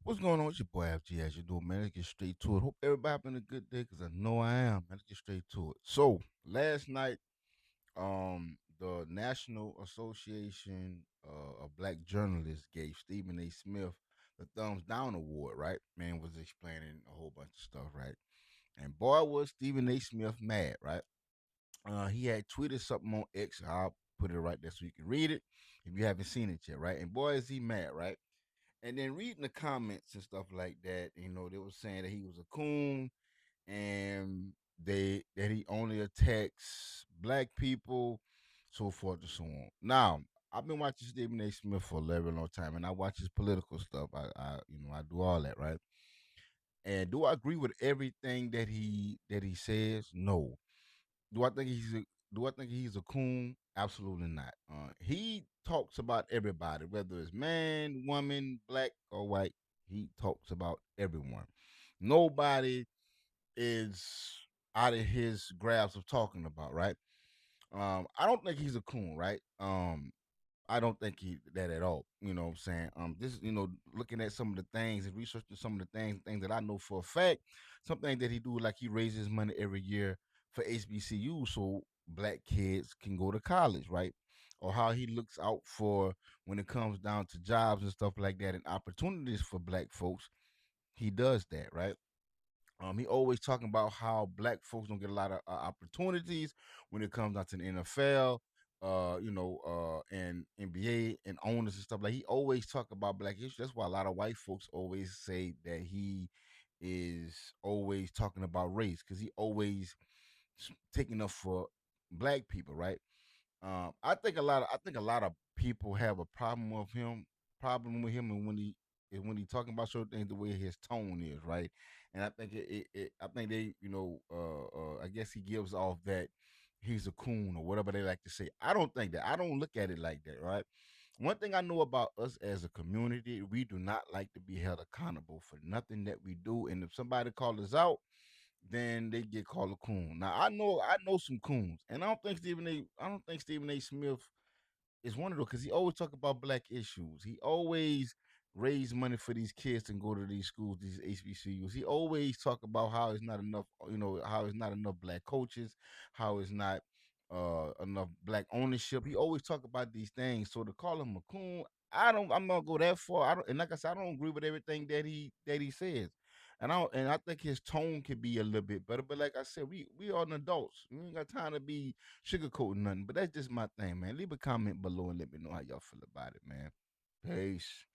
What's going on with your boy FG? As you doing, man? Let's get straight to it. Hope everybody having a good day, cause I know I am. Let's get straight to it. So last night, the National Association of Black Journalists gave Stephen A. Smith the thumbs down award. Right, man was explaining a whole bunch of stuff. Right, and boy was Stephen A. Smith mad. Right, he had tweeted something on X. I'll put it right there so you can read it if you haven't seen it yet. Right, and boy is he mad. Right. And then reading the comments and stuff like that, they were saying that he was a coon and they that he only attacks black people, so forth and so on. Now, I've been watching Stephen A. Smith for a very long time, and I watch his political stuff. I do all that, right? And do I agree with everything that he says? No. Do I think he's a do I think he's a coon? Absolutely not. He talks about everybody, whether it's man, woman, black or white. He talks about everyone. Nobody is out of his grasp of talking about, right? I don't think he's a coon, right? I don't think he that at all. You know what I'm saying? This looking at some of the things and researching some of the things that I know for a fact, something that he do, like he raises money every year for HBCU so black kids can go to college, right? Or how he looks out for when it comes down to jobs and stuff like that and opportunities for black folks. He does that, right? He always talking about how black folks don't get a lot of opportunities when it comes down to the NFL, and NBA and owners and stuff. Like he always talk about black issues. That's why a lot of white folks always say that he is always talking about race because he always taking up for black people, right? I think a lot of people have a problem with him, and when he talking about certain things, the way his tone is, right? And I think I think they, I guess he gives off that he's a coon or whatever they like to say. I don't think that. I don't look at it like that, right? One thing I know about us as a community, we do not like to be held accountable for nothing that we do. And if somebody calls us out, then they get called a coon. Now I know some coons, and I don't think Stephen A. Smith is one of those because he always talk about black issues. He always raise money for these kids to go to these schools, these HBCUs. He always talk about how it's not enough, how it's not enough black coaches, how it's not enough black ownership. He always talk about these things. So to call him a coon, I'm not go that far. I don't, and like I said, I don't agree with everything that he says. And I think his tone could be a little bit better. But like I said, we are adults. We ain't got time to be sugarcoating nothing. But that's just my thing, man. Leave a comment below and let me know how y'all feel about it, man. Peace.